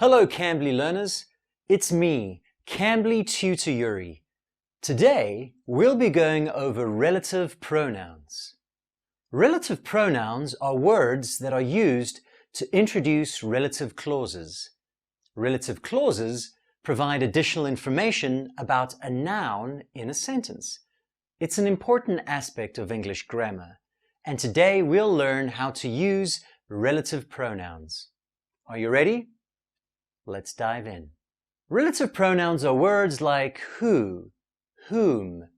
Hello Cambly learners, it's me, Cambly tutor Yuri. Today we'll be going over relative pronouns. Relative pronouns are words that are used to introduce relative clauses. Relative clauses provide additional information about a noun in a sentence. It's an important aspect of English grammar, and today we'll learn how to use relative pronouns. Are you ready? Let's dive in. Relative pronouns are words like who, whom,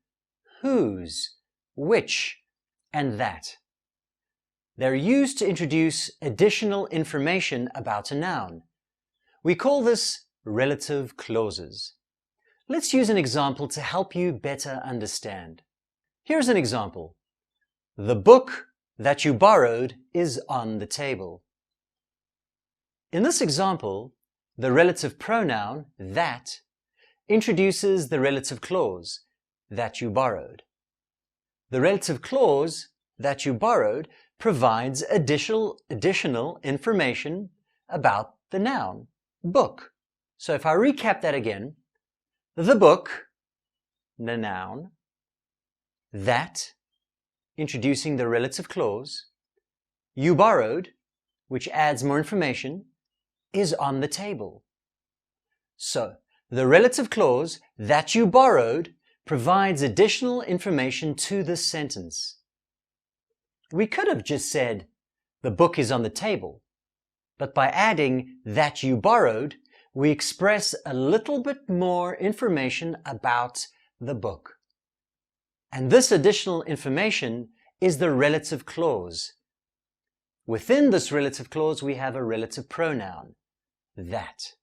whose, which, and that. They're used to introduce additional information about a noun. We call this relative clauses. Let's use an example to help you better understand. Here's an example. The book that you borrowed is on the table. In this example, the relative pronoun that introduces the relative clause that you borrowed. The relative clause that you borrowed provides additional information about the noun, book. So if I recap that again, the book, the noun, that, introducing the relative clause, you borrowed, which adds more information, is on the table. So, the relative clause that you borrowed provides additional information to this sentence. We could have just said, the book is on the table, but by adding that you borrowed, we express a little bit more information about the book. And this additional information is the relative clause. Within this relative clause, we have a relative pronoun, that.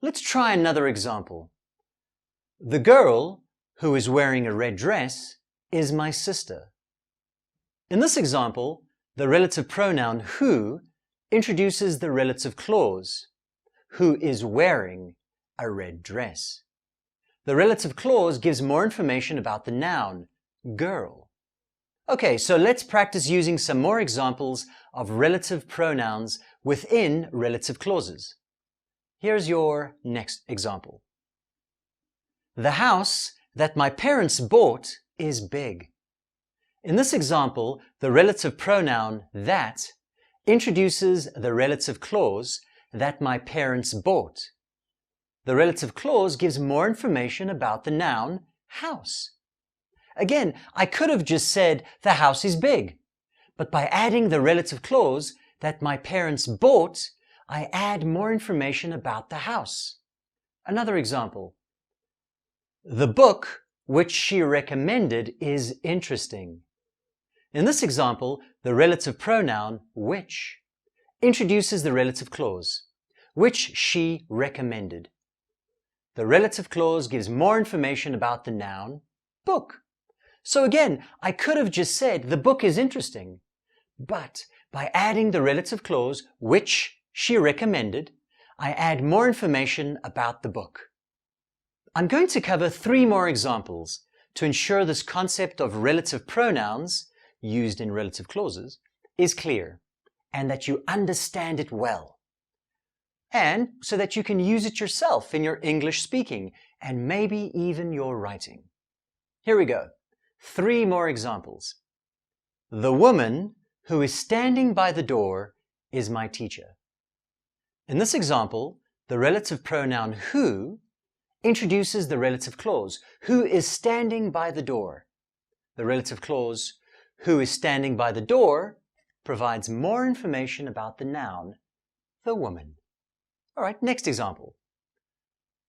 Let's try another example. The girl who is wearing a red dress is my sister. In this example, the relative pronoun who introduces the relative clause, who is wearing a red dress. The relative clause gives more information about the noun, girl. Okay, so let's practice using some more examples of relative pronouns within relative clauses. Here's your next example. The house that my parents bought is big. In this example, the relative pronoun that introduces the relative clause that my parents bought. The relative clause gives more information about the noun house. Again, I could have just said the house is big, but by adding the relative clause that my parents bought, I add more information about the house. Another example. The book which she recommended is interesting. In this example, the relative pronoun which introduces the relative clause, which she recommended. The relative clause gives more information about the noun book. So again, I could have just said the book is interesting, but by adding the relative clause which she recommended, I add more information about the book. I'm going to cover 3 more examples to ensure this concept of relative pronouns used in relative clauses is clear and that you understand it well, and so that you can use it yourself in your English speaking and maybe even your writing. Here we go. 3 more examples. The woman who is standing by the door is my teacher. In this example, the relative pronoun who introduces the relative clause, who is standing by the door. The relative clause, who is standing by the door, provides more information about the noun, the woman. All right, next example.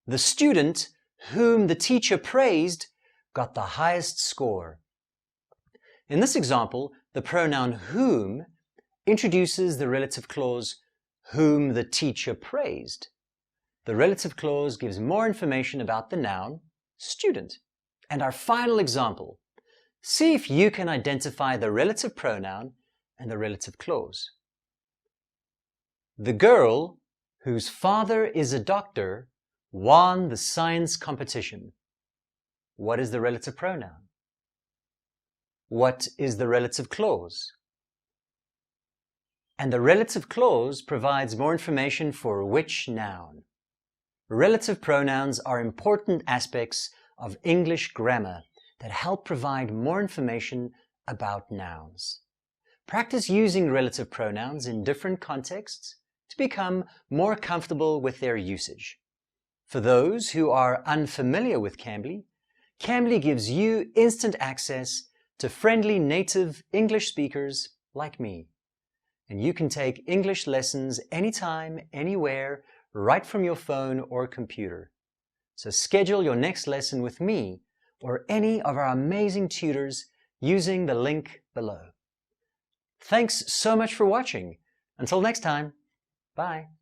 The student whom the teacher praised got the highest score. In this example, the pronoun whom introduces the relative clause whom the teacher praised. The relative clause gives more information about the noun student. And our final example. See if you can identify the relative pronoun and the relative clause. The girl whose father is a doctor won the science competition. What is the relative pronoun? What is the relative clause? And the relative clause provides more information for which noun. Relative pronouns are important aspects of English grammar that help provide more information about nouns. Practice using relative pronouns in different contexts to become more comfortable with their usage. For those who are unfamiliar with Cambly, Cambly gives you instant access to friendly native English speakers like me. And you can take English lessons anytime, anywhere, right from your phone or computer. So schedule your next lesson with me or any of our amazing tutors using the link below. Thanks so much for watching. Until next time, bye.